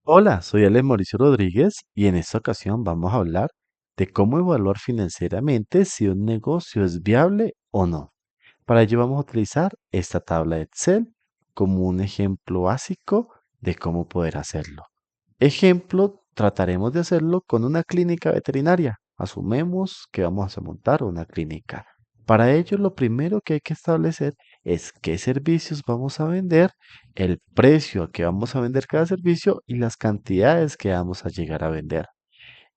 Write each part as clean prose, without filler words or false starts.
Hola, soy Alex Mauricio Rodríguez y en esta ocasión vamos a hablar de cómo evaluar financieramente si un negocio es viable o no. Para ello vamos a utilizar esta tabla de Excel como un ejemplo básico de cómo poder hacerlo. Ejemplo, trataremos de hacerlo con una clínica veterinaria. Asumemos que vamos a montar una clínica. Para ello, lo primero que hay que establecer es qué servicios vamos a vender, el precio a que vamos a vender cada servicio y las cantidades que vamos a llegar a vender.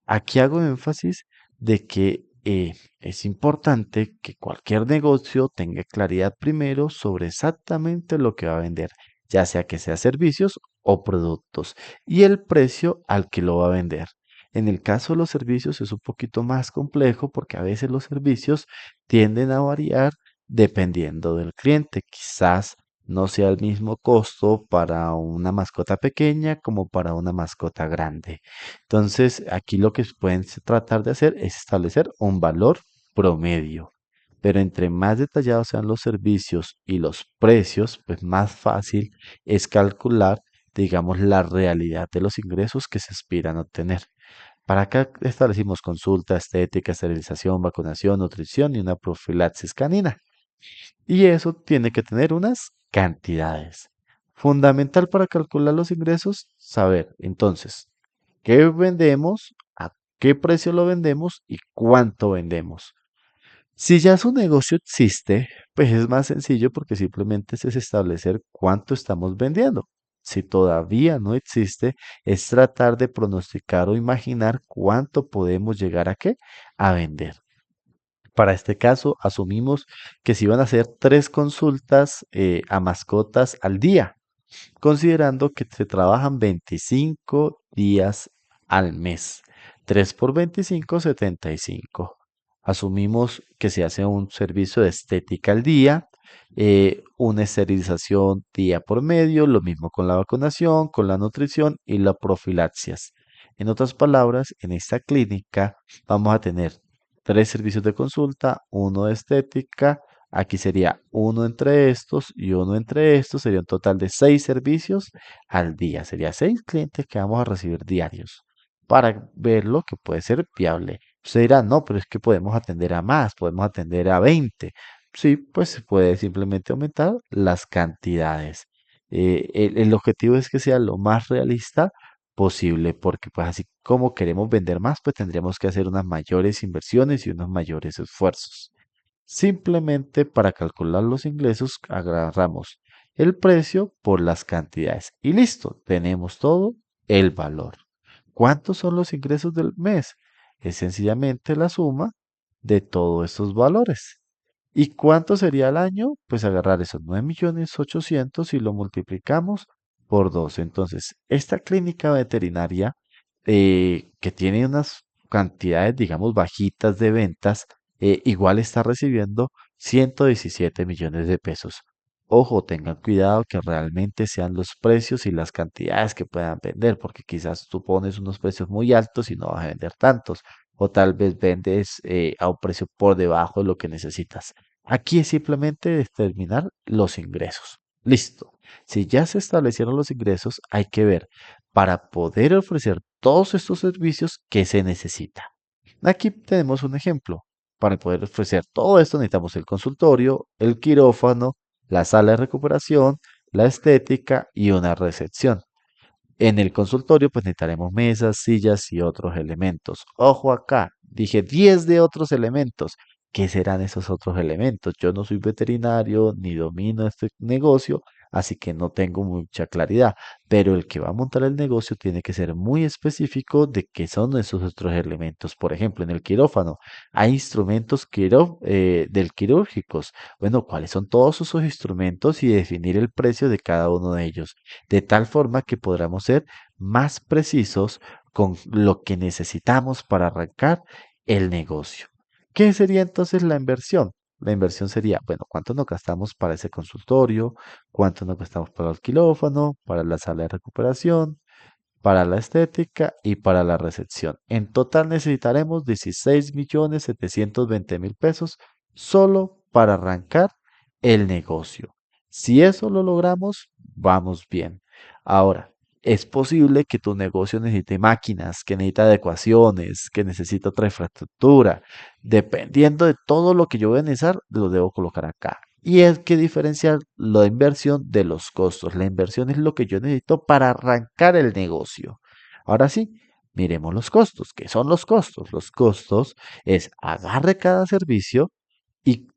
Aquí hago énfasis de que es importante que cualquier negocio tenga claridad primero sobre exactamente lo que va a vender, ya sea que sea servicios o productos, y el precio al que lo va a vender. En el caso de los servicios es un poquito más complejo porque a veces los servicios tienden a variar dependiendo del cliente. Quizás no sea el mismo costo para una mascota pequeña como para una mascota grande. Entonces, aquí lo que pueden tratar de hacer es establecer un valor promedio. Pero entre más detallados sean los servicios y los precios, pues más fácil es calcular, digamos, la realidad de los ingresos que se aspiran a obtener. Para acá establecimos consulta, estética, esterilización, vacunación, nutrición y una profilaxis canina. Y eso tiene que tener unas cantidades. Fundamental para calcular los ingresos, saber entonces qué vendemos, a qué precio lo vendemos y cuánto vendemos. Si ya su negocio existe, pues es más sencillo porque simplemente es establecer cuánto estamos vendiendo. Si todavía no existe, es tratar de pronosticar o imaginar cuánto podemos llegar a qué, a vender. Para este caso, asumimos que se iban a hacer 3 consultas a mascotas al día, considerando que se trabajan 25 días al mes. 3 por 25, 75. Asumimos que se hace un servicio de estética al día, una esterilización día por medio, lo mismo con la vacunación, con la nutrición y la profilaxias. En otras palabras, en esta clínica vamos a tener 3 servicios de consulta, uno de estética. Aquí sería uno entre estos y uno entre estos. Sería un total de 6 servicios al día. Sería 6 clientes que vamos a recibir diarios para ver lo que puede ser viable. Usted dirá, no, pero es que podemos atender a más, podemos atender a 20. Sí, pues se puede simplemente aumentar las cantidades. El objetivo es que sea lo más realista posible, porque pues así como queremos vender más, pues tendríamos que hacer unas mayores inversiones y unos mayores esfuerzos. Simplemente para calcular los ingresos agarramos el precio por las cantidades y listo, tenemos todo el valor. ¿Cuántos son los ingresos del mes? Es sencillamente la suma de todos estos valores. ¿Y cuánto sería el año? Pues agarrar esos 9.800.000 y lo multiplicamos por 2. Entonces, esta clínica veterinaria que tiene unas cantidades, digamos, bajitas de ventas, igual está recibiendo 117 millones de pesos. Ojo, tengan cuidado que realmente sean los precios y las cantidades que puedan vender, porque quizás tú pones unos precios muy altos y no vas a vender tantos, o tal vez vendes a un precio por debajo de lo que necesitas. Aquí es simplemente determinar los ingresos. Listo. Si ya se establecieron los ingresos, hay que ver para poder ofrecer todos estos servicios que se necesita. Aquí tenemos un ejemplo. Para poder ofrecer todo esto necesitamos el consultorio, el quirófano, la sala de recuperación, la estética y una recepción. En el consultorio pues necesitaremos mesas, sillas y otros elementos. Ojo acá, dije 10 de otros elementos. ¿Qué serán esos otros elementos? Yo no soy veterinario ni domino este negocio, así que no tengo mucha claridad. Pero el que va a montar el negocio tiene que ser muy específico de qué son esos otros elementos. Por ejemplo, en el quirófano hay instrumentos del quirúrgicos. Bueno, ¿cuáles son todos esos instrumentos y definir el precio de cada uno de ellos? De tal forma que podamos ser más precisos con lo que necesitamos para arrancar el negocio. ¿Qué sería entonces la inversión? La inversión sería, bueno, ¿cuánto nos gastamos para ese consultorio? ¿Cuánto nos gastamos para el quirófano, para la sala de recuperación, para la estética y para la recepción? En total necesitaremos 16.720.000 pesos solo para arrancar el negocio. Si eso lo logramos, vamos bien. Ahora, es posible que tu negocio necesite máquinas, que necesite adecuaciones, que necesite otra infraestructura. Dependiendo de todo lo que yo voy a necesitar, lo debo colocar acá. Y es que diferenciar la inversión de los costos. La inversión es lo que yo necesito para arrancar el negocio. Ahora sí, miremos los costos. ¿Qué son los costos? Los costos es agarre cada servicio y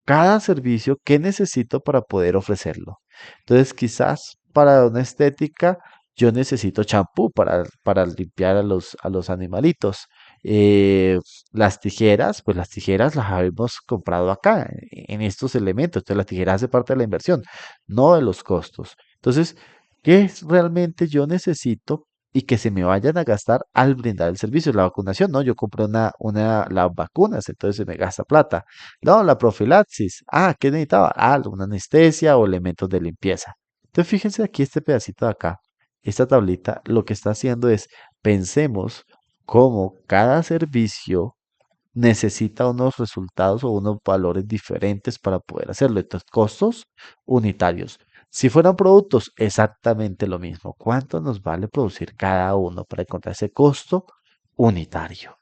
cada servicio que necesito para poder ofrecerlo. Entonces, quizás para una estética yo necesito champú para limpiar a los animalitos. Eh, las tijeras, pues las tijeras las habemos comprado acá, en estos elementos. Entonces, las tijeras hace parte de la inversión, no de los costos. Entonces, ¿qué es realmente yo necesito y que se me vayan a gastar al brindar el servicio? La vacunación, ¿no? Yo compré las vacunas, entonces se me gasta plata. No, la profilaxis. Ah, ¿qué necesitaba? Ah, una anestesia o elementos de limpieza. Entonces, fíjense aquí este pedacito de acá, esta tablita, lo que está haciendo es, pensemos cómo cada servicio necesita unos resultados o unos valores diferentes para poder hacerlo. Entonces, costos unitarios. Si fueran productos, exactamente lo mismo. ¿Cuánto nos vale producir cada uno para encontrar ese costo unitario?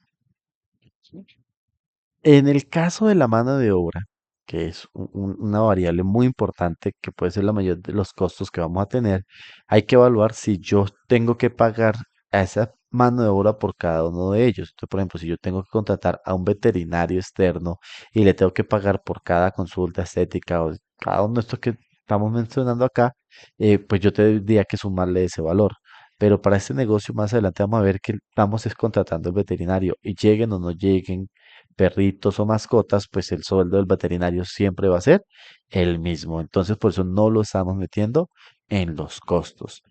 En el caso de la mano de obra, que es una variable muy importante que puede ser la mayor de los costos que vamos a tener, hay que evaluar si yo tengo que pagar a esa mano de obra por cada uno de ellos. Entonces, por ejemplo, si yo tengo que contratar a un veterinario externo y le tengo que pagar por cada consulta estética o cada uno de estos que estamos mencionando acá, pues yo tendría que sumarle ese valor. Pero para este negocio más adelante vamos a ver que estamos es contratando el veterinario y lleguen o no lleguen perritos o mascotas, pues el sueldo del veterinario siempre va a ser el mismo. Entonces, por eso no lo estamos metiendo en los costos.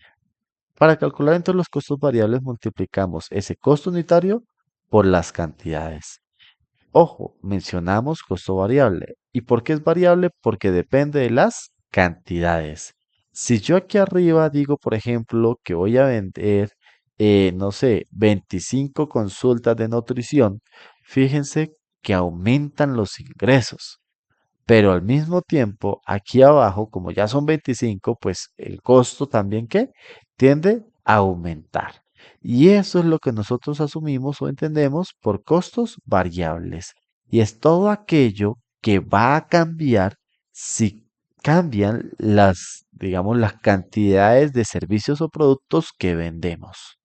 Para calcular entonces los costos variables, multiplicamos ese costo unitario por las cantidades. Ojo, mencionamos costo variable. ¿Y por qué es variable? Porque depende de las cantidades. Si yo aquí arriba digo, por ejemplo, que voy a vender, no sé, 25 consultas de nutrición, fíjense que aumentan los ingresos. Pero al mismo tiempo, aquí abajo, como ya son 25, pues el costo también que tiende a aumentar. Y eso es lo que nosotros asumimos o entendemos por costos variables. Y es todo aquello que va a cambiar si cambian las, digamos, las cantidades de servicios o productos que vendemos.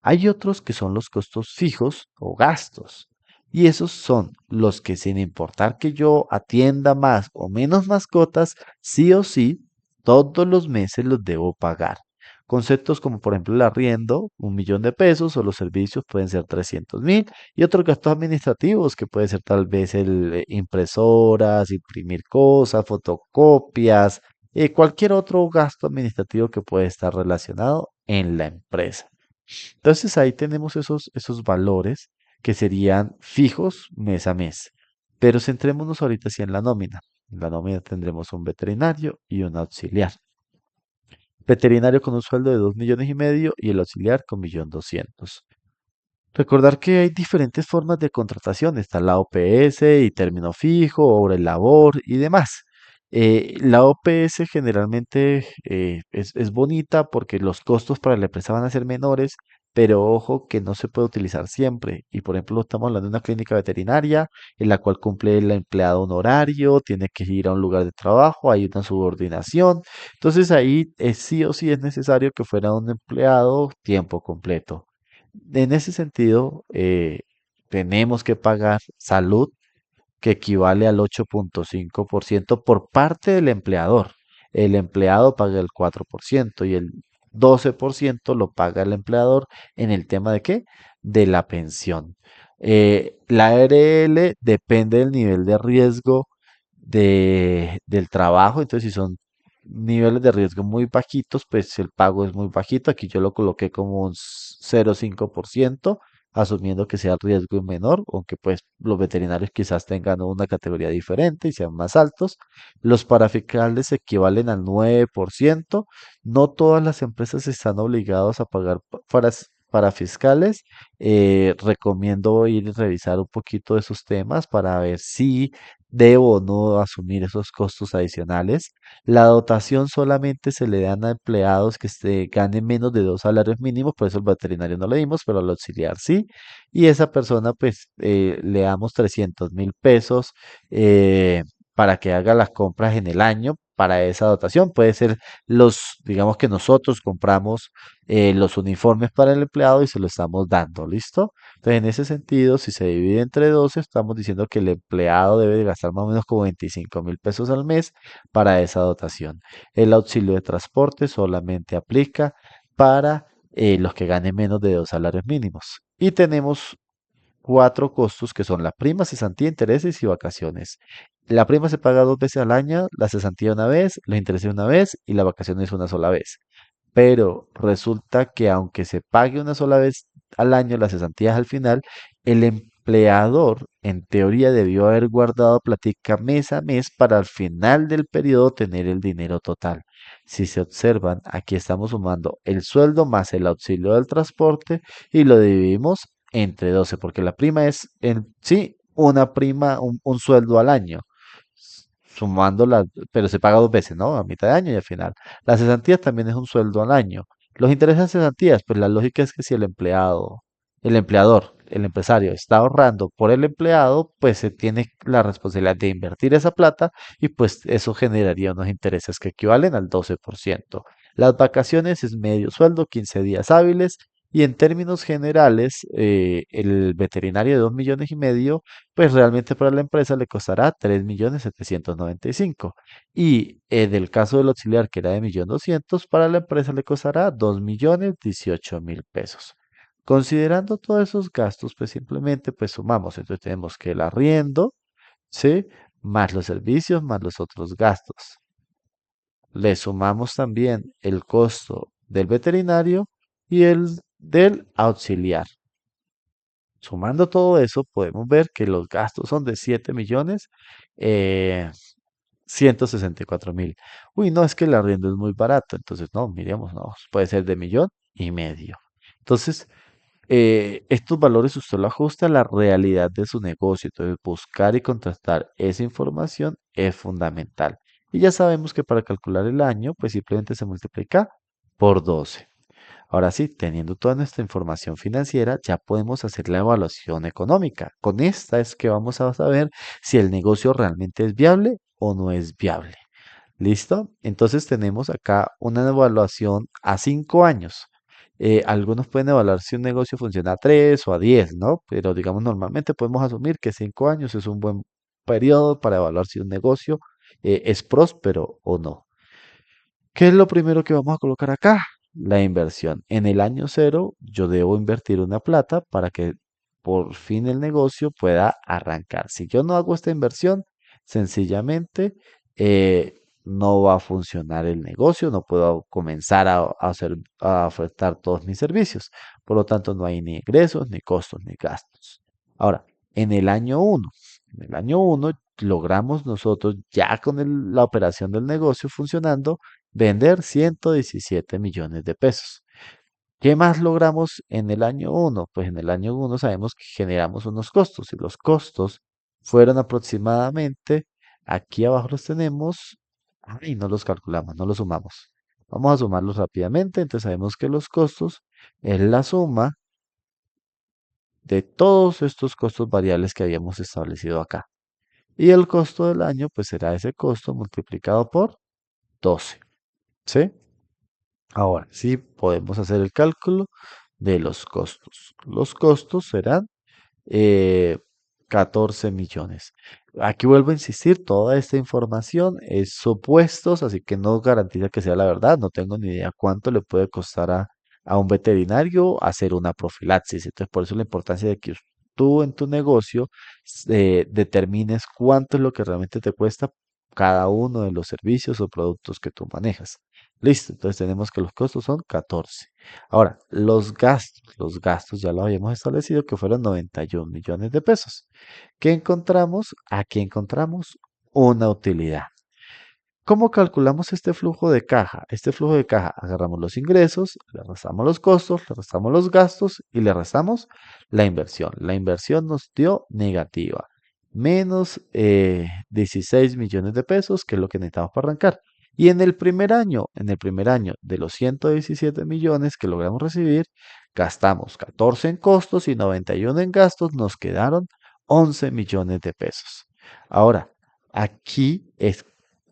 Hay otros que son los costos fijos o gastos. Y esos son los que sin importar que yo atienda más o menos mascotas, sí o sí, todos los meses los debo pagar. Conceptos como por ejemplo el arriendo, 1 millón de pesos, o los servicios pueden ser 300.000, y otros gastos administrativos que puede ser tal vez impresoras, imprimir cosas, fotocopias, cualquier otro gasto administrativo que puede estar relacionado en la empresa. Entonces ahí tenemos esos valores que serían fijos mes a mes. Pero centrémonos ahorita sí en la nómina. En la nómina tendremos un veterinario y un auxiliar. Veterinario con un sueldo de 2,5 millones y el auxiliar con 1,200,000. Recordar que hay diferentes formas de contratación. Está la OPS y término fijo, obra y labor y demás. La OPS generalmente es bonita porque los costos para la empresa van a ser menores, pero ojo que no se puede utilizar siempre. Y por ejemplo, estamos hablando de una clínica veterinaria en la cual cumple el empleado un horario, tiene que ir a un lugar de trabajo, hay una subordinación. Entonces ahí sí o sí es necesario que fuera un empleado tiempo completo. En ese sentido, tenemos que pagar salud, que equivale al 8,5% por parte del empleador. El empleado paga el 4% y el 12% lo paga el empleador en el tema de qué? De la pensión. La ARL depende del nivel de riesgo del trabajo, entonces si son niveles de riesgo muy bajitos, pues el pago es muy bajito. Aquí yo lo coloqué como un 0,5%, asumiendo que sea el riesgo menor, aunque pues los veterinarios quizás tengan una categoría diferente y sean más altos. Los parafiscales equivalen al 9%. No todas las empresas están obligadas a pagar para fiscales, recomiendo ir y revisar un poquito de esos temas para ver si debo o no asumir esos costos adicionales. La dotación solamente se le dan a empleados que ganen menos de 2 salarios mínimos, por eso el veterinario no le dimos, pero al auxiliar sí. Y esa persona, pues, le damos 300.000 pesos eh, para que haga las compras en el año para esa dotación. Puede ser digamos que nosotros compramos los uniformes para el empleado y se lo estamos dando, ¿listo? Entonces, en ese sentido, si se divide entre 12, estamos diciendo que el empleado debe de gastar más o menos como 25.000 pesos al mes para esa dotación. El auxilio de transporte solamente aplica para los que ganen menos de 2 salarios mínimos. Y tenemos cuatro costos que son la prima, cesantía, intereses y vacaciones. La prima se paga 2 veces al año, la cesantía una vez, los intereses una vez y la vacaciones una sola vez. Pero resulta que aunque se pague una sola vez al año las cesantías al final, el empleador en teoría debió haber guardado platica mes a mes para al final del periodo tener el dinero total. Si se observan, aquí estamos sumando el sueldo más el auxilio del transporte y lo dividimos entre 12 porque la prima es en sí una prima, un sueldo al año, sumándola, pero se paga 2 veces, ¿no? A mitad de año y al final. Las cesantías también es un sueldo al año. Los intereses en cesantías, pues la lógica es que si el empleador, el empresario está ahorrando por el empleado, pues se tiene la responsabilidad de invertir esa plata y pues eso generaría unos intereses que equivalen al 12%. Las vacaciones es medio sueldo, 15 días hábiles. Y en términos generales, el veterinario de 2,5 millones, pues realmente para la empresa le costará 3,795.000. Y en el caso del auxiliar, que era de 1,200,000, para la empresa le costará 2,018,000 pesos. Considerando todos esos gastos, pues simplemente pues sumamos. Entonces tenemos que el arriendo, ¿sí? Más los servicios, más los otros gastos. Le sumamos también el costo del veterinario y el del auxiliar. Sumando todo eso, podemos ver que los gastos son de 7 millones 164.000. Uy, no, es que el arriendo es muy barato. Entonces, no, miremos, no, puede ser de 1,5 millones. Entonces, estos valores usted lo ajusta a la realidad de su negocio. Entonces, buscar y contrastar esa información es fundamental. Y ya sabemos que para calcular el año, pues simplemente se multiplica por 12. Ahora sí, teniendo toda nuestra información financiera, ya podemos hacer la evaluación económica. Con esta es que vamos a saber si el negocio realmente es viable o no es viable. ¿Listo? Entonces tenemos acá una evaluación a 5 años. Algunos pueden evaluar si un negocio funciona a 3 o a 10, ¿no? Pero digamos, normalmente podemos asumir que 5 años es un buen periodo para evaluar si un negocio es próspero o no. ¿Qué es lo primero que vamos a colocar acá? La inversión. En el año cero, yo debo invertir una plata para que por fin el negocio pueda arrancar. Si yo no hago esta inversión, sencillamente no va a funcionar el negocio, no puedo comenzar a ofertar todos mis servicios. Por lo tanto, no hay ni ingresos, ni costos, ni gastos. Ahora, en el año uno, en el año uno logramos nosotros ya con la operación del negocio funcionando vender 117 millones de pesos. ¿Qué más logramos en el año uno? Pues en el año uno sabemos que generamos unos costos y los costos fueron aproximadamente, aquí abajo los tenemos, y no los calculamos, no los sumamos. Vamos a sumarlos rápidamente, entonces sabemos que los costos es la suma de todos estos costos variables que habíamos establecido acá. Y el costo del año, pues será ese costo multiplicado por 12. ¿Sí? Ahora sí podemos hacer el cálculo de los costos. Los costos serán eh, 14 millones. Aquí vuelvo a insistir, toda esta información es supuestos, así que no garantiza que sea la verdad. No tengo ni idea cuánto le puede costar a un veterinario hacer una profilaxis. Entonces, por eso la importancia de que tú en tu negocio determines cuánto es lo que realmente te cuesta cada uno de los servicios o productos que tú manejas. Listo, entonces tenemos que los costos son 14. Ahora, los gastos ya lo habíamos establecido que fueron 91 millones de pesos. ¿Qué encontramos? Aquí encontramos una utilidad. ¿Cómo calculamos este flujo de caja? Este flujo de caja, agarramos los ingresos, le restamos los costos, le restamos los gastos y le restamos la inversión. La inversión nos dio negativa, menos 16 millones de pesos, que es lo que necesitamos para arrancar. Y en el primer año de los 117 millones que logramos recibir, gastamos 14 en costos y 91 en gastos, nos quedaron 11 millones de pesos. Ahora, aquí es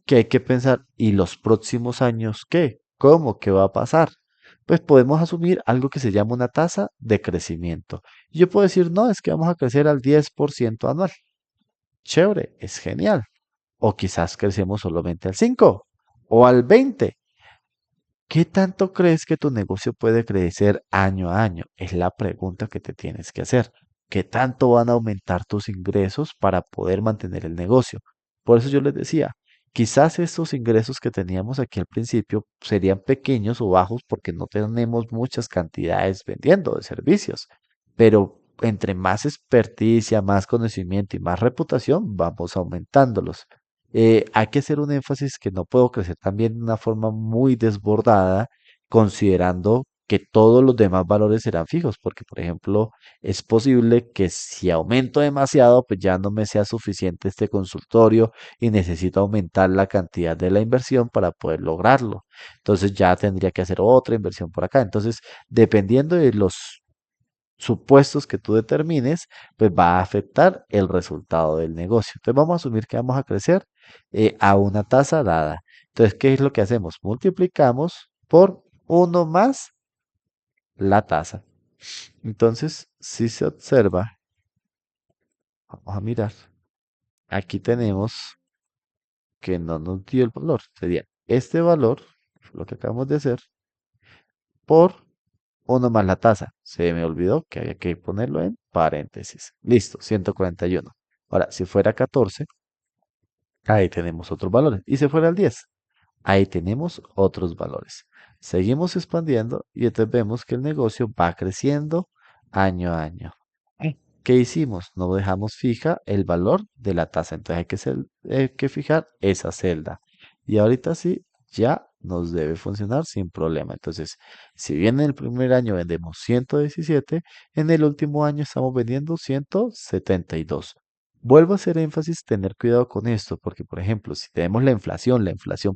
que hay que pensar, ¿y los próximos años qué? ¿Cómo? ¿Qué va a pasar? Pues podemos asumir algo que se llama una tasa de crecimiento. Y yo puedo decir, no, es que vamos a crecer al 10% anual. Chévere, es genial. O quizás crecemos solamente al 5 o al 20. ¿Qué tanto crees que tu negocio puede crecer año a año? Es la pregunta que te tienes que hacer. ¿Qué tanto van a aumentar tus ingresos para poder mantener el negocio? Por eso yo les decía, quizás estos ingresos que teníamos aquí al principio serían pequeños o bajos porque no tenemos muchas cantidades vendiendo de servicios, pero entre más experticia, más conocimiento y más reputación, vamos aumentándolos. Hay que hacer un énfasis que no puedo crecer también de una forma muy desbordada, considerando que todos los demás valores serán fijos, porque por ejemplo, es posible que si aumento demasiado, pues ya no me sea suficiente este consultorio y necesito aumentar la cantidad de la inversión para poder lograrlo. Entonces ya tendría que hacer otra inversión por acá. Entonces, dependiendo de los supuestos que tú determines, pues va a afectar el resultado del negocio. Entonces vamos a asumir que vamos a crecer a una tasa dada. Entonces, ¿qué es lo que hacemos? Multiplicamos por uno más la tasa. Entonces, si se observa, vamos a mirar, aquí tenemos que no nos dio el valor. Sería este valor, lo que acabamos de hacer, por uno más la tasa. Se me olvidó que había que ponerlo en paréntesis. Listo, 141. Ahora, si fuera 14, ahí tenemos otros valores. Y si fuera el 10, ahí tenemos otros valores. Seguimos expandiendo y entonces vemos que el negocio va creciendo año a año. ¿Qué hicimos? No dejamos fija el valor de la tasa. Entonces hay que fijar esa celda. Y ahorita sí, ya nos debe funcionar sin problema. Entonces, si bien en el primer año vendemos 117, en el último año estamos vendiendo 172. Vuelvo a hacer énfasis, tener cuidado con esto, porque por ejemplo, si tenemos la inflación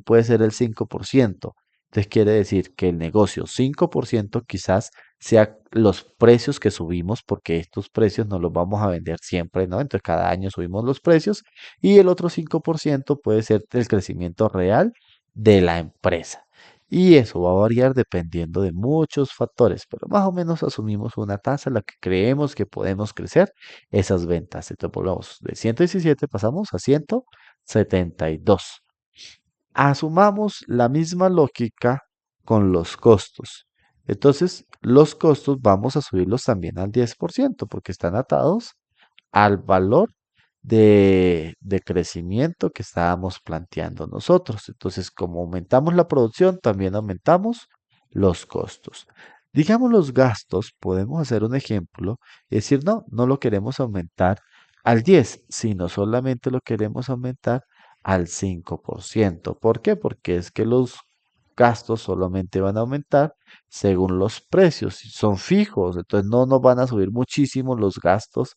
puede ser el 5%. Entonces quiere decir que el negocio 5% quizás sea los precios que subimos, porque estos precios no los vamos a vender siempre, ¿no? Entonces cada año subimos los precios y el otro 5% puede ser el crecimiento real de la empresa. Y eso va a variar dependiendo de muchos factores, pero más o menos asumimos una tasa en la que creemos que podemos crecer esas ventas. Entonces volvamos de 117 pasamos a 172. Asumamos la misma lógica con los costos. Entonces, los costos vamos a subirlos también al 10% porque están atados al valor de crecimiento que estábamos planteando nosotros. Entonces, como aumentamos la producción, también aumentamos los costos. Digamos los gastos, podemos hacer un ejemplo y decir, no, no lo queremos aumentar al 10, sino solamente lo queremos aumentar al 5%. ¿Por qué? Porque es que los gastos solamente van a aumentar según los precios, son fijos, entonces no nos van a subir muchísimo los gastos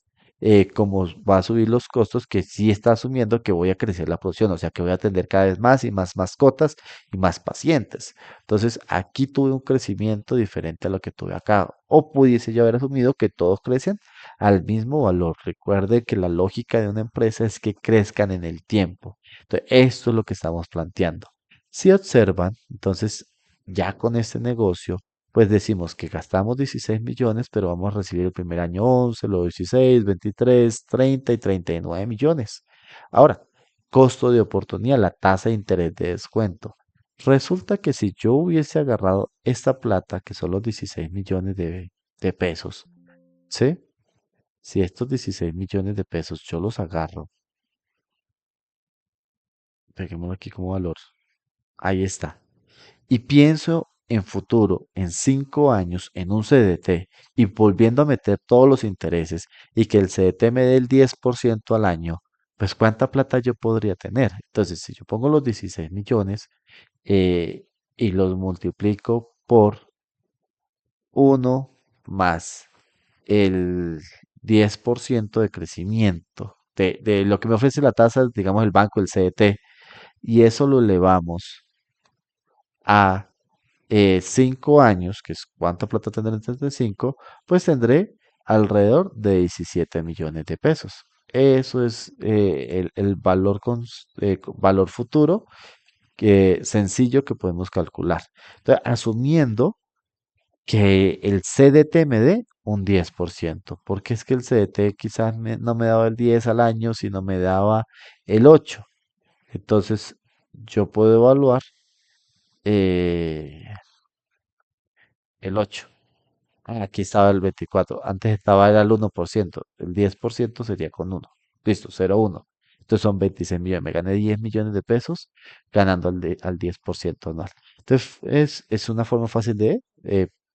como va a subir los costos, que sí está asumiendo que voy a crecer la producción, o sea que voy a atender cada vez más y más mascotas y más pacientes. Entonces aquí tuve un crecimiento diferente a lo que tuve acá, o pudiese yo haber asumido que todos crecen al mismo valor. Recuerde que la lógica de una empresa es que crezcan en el tiempo. Entonces, esto es lo que estamos planteando. Si observan, entonces ya con este negocio pues decimos que gastamos 16 millones, pero vamos a recibir el primer año 11, luego 16, 23, 30 y 39 millones. Ahora, costo de oportunidad, la tasa de interés de descuento. Resulta que si yo hubiese agarrado esta plata, que son los 16 millones de pesos, ¿sí? Si estos 16 millones de pesos yo los agarro, peguémoslo aquí como valor, ahí está. Y pienso en futuro, en 5 años, en un CDT y volviendo a meter todos los intereses y que el CDT me dé el 10% al año, pues ¿cuánta plata yo podría tener? Entonces, si yo pongo los 16 millones y los multiplico por uno más el 10% de crecimiento de lo que me ofrece la tasa, digamos, el banco, el CDT, y eso lo elevamos a 5 años, que es cuánta plata tendré en 35, pues tendré alrededor de 17 millones de pesos. Eso es el valor, valor futuro sencillo que podemos calcular. Entonces, asumiendo que el CDT me dé un 10%, porque es que el CDT quizás no me daba el 10 al año, sino me daba el 8. Entonces, yo puedo evaluar eh, el 8. Aquí estaba el 24. Antes estaba era el 1%. El 10% sería con uno. Listo, 0,1. Entonces son 26 millones. Me gané 10 millones de pesos ganando al 10% anual. Entonces es una forma fácil de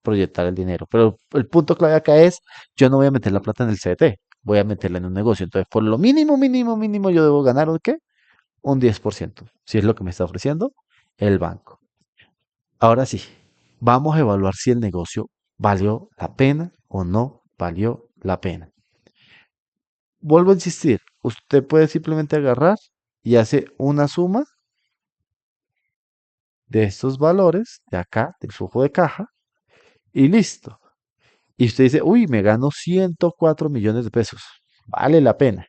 proyectar el dinero. Pero el punto clave acá es, yo no voy a meter la plata en el CDT. Voy a meterla en un negocio. Entonces, por lo mínimo, mínimo, mínimo, yo debo ganar ¿un qué? Un 10%. Si es lo que me está ofreciendo el banco. Ahora sí, vamos a evaluar si el negocio valió la pena o no valió la pena. Vuelvo a insistir, usted puede simplemente agarrar y hace una suma de estos valores de acá, del flujo de caja, y listo. Y usted dice, uy, me gano 104 millones de pesos. Vale la pena.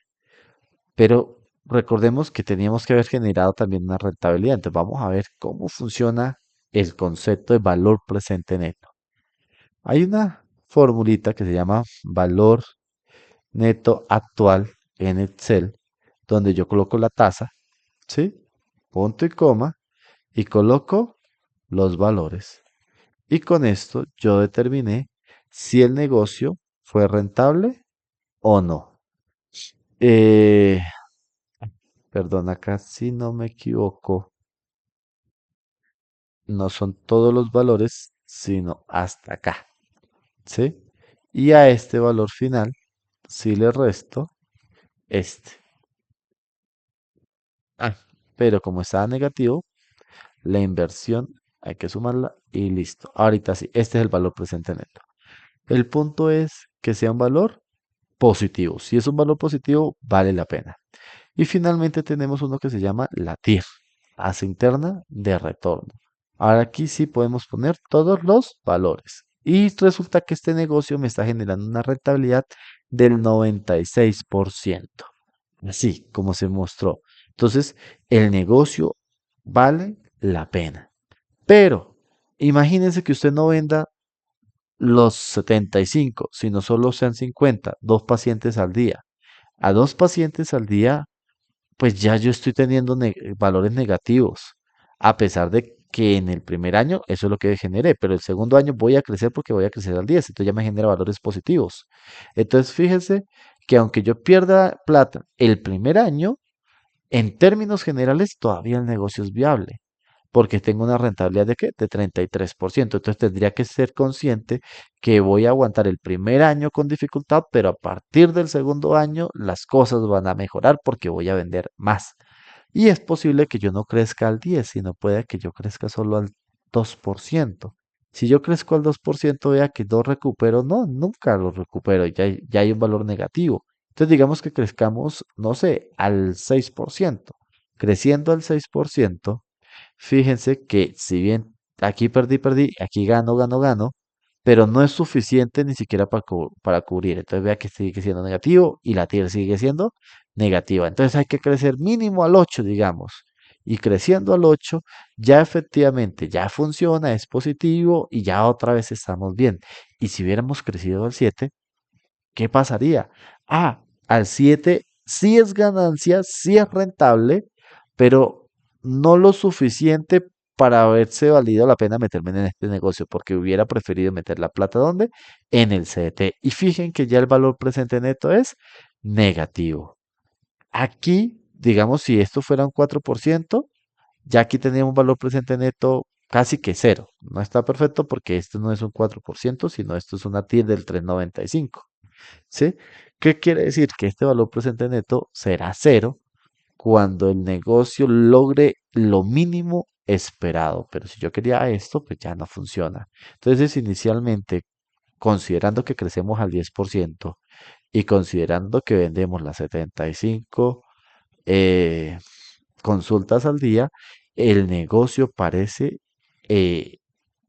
Pero recordemos que teníamos que haber generado también una rentabilidad. Entonces vamos a ver cómo funciona el concepto de valor presente neto. Hay una formulita que se llama valor neto actual en Excel, donde yo coloco la tasa, ¿sí? Punto y coma, y coloco los valores. Y con esto yo determiné si el negocio fue rentable o no. Eh, Perdón, acá si no me equivoco, no son todos los valores, sino hasta acá, ¿sí? Y a este valor final, si le resto este. Ah, pero como estaba negativo, la inversión hay que sumarla y listo. Ahorita sí, este es el valor presente neto. El punto es que sea un valor positivo. Si es un valor positivo, vale la pena. Y finalmente tenemos uno que se llama la TIR, tasa interna de retorno. Ahora aquí sí podemos poner todos los valores. Y resulta que este negocio me está generando una rentabilidad del 96%. Así como se mostró. Entonces, el negocio vale la pena. Pero imagínense que usted no venda los 75, sino solo sean 50, dos pacientes al día. A dos pacientes al día, pues ya yo estoy teniendo valores negativos, a pesar de que en el primer año eso es lo que generé, pero el segundo año voy a crecer porque voy a crecer al 10, entonces ya me genera valores positivos. Entonces fíjense que aunque yo pierda plata el primer año, en términos generales todavía el negocio es viable porque tengo una rentabilidad de ¿qué? De 33%. Entonces tendría que ser consciente que voy a aguantar el primer año con dificultad, pero a partir del segundo año las cosas van a mejorar porque voy a vender más. Y es posible que yo no crezca al 10, sino puede que yo crezca solo al 2%. Si yo crezco al 2%, vea que no recupero, no, nunca lo recupero, ya hay un valor negativo. Entonces digamos que crezcamos, no sé, al 6%. Creciendo al 6%, fíjense que si bien aquí perdí, aquí gano, pero no es suficiente ni siquiera para cubrir. Entonces vea que sigue siendo negativo y la tierra sigue siendo negativa. Entonces hay que crecer mínimo al 8, digamos. Y creciendo al 8, ya efectivamente ya funciona, es positivo y ya otra vez estamos bien. Y si hubiéramos crecido al 7, ¿qué pasaría? Al 7 sí es ganancia, sí es rentable, pero no lo suficiente para haberse valido la pena meterme en este negocio, porque hubiera preferido meter la plata ¿dónde? En el CDT. Y fijen que ya el valor presente neto es negativo. Aquí, digamos, si esto fuera un 4%, ya aquí tendríamos un valor presente neto casi que cero. No está perfecto porque esto no es un 4%, sino esto es una TIR del 3,95. ¿Sí? ¿Qué quiere decir? Que este valor presente neto será cero cuando el negocio logre lo mínimo esperado. Pero si yo quería esto, pues ya no funciona. Entonces, inicialmente, considerando que crecemos al 10% y considerando que vendemos las 75 eh, consultas al día, el negocio parece, eh,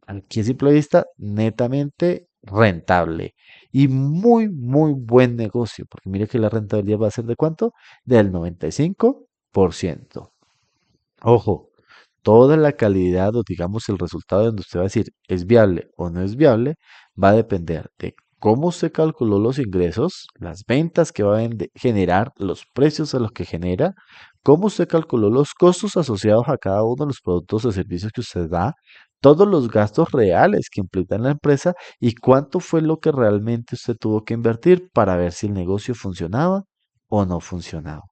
aquí a simple vista, netamente rentable y muy, muy buen negocio, porque mire que la rentabilidad va a ser de cuánto, del 95%. Ojo, toda la calidad o digamos el resultado donde usted va a decir es viable o no es viable va a depender de cómo usted calculó los ingresos, las ventas que va a generar, los precios a los que genera, cómo usted calculó los costos asociados a cada uno de los productos o servicios que usted da, todos los gastos reales que implica en la empresa y cuánto fue lo que realmente usted tuvo que invertir para ver si el negocio funcionaba o no funcionaba.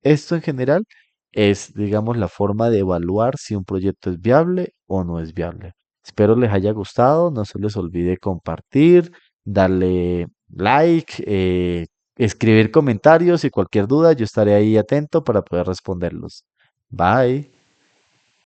Esto en general es, digamos, la forma de evaluar si un proyecto es viable o no es viable. Espero les haya gustado, no se les olvide compartir, darle like, escribir comentarios y cualquier duda, yo estaré ahí atento para poder responderlos. Bye.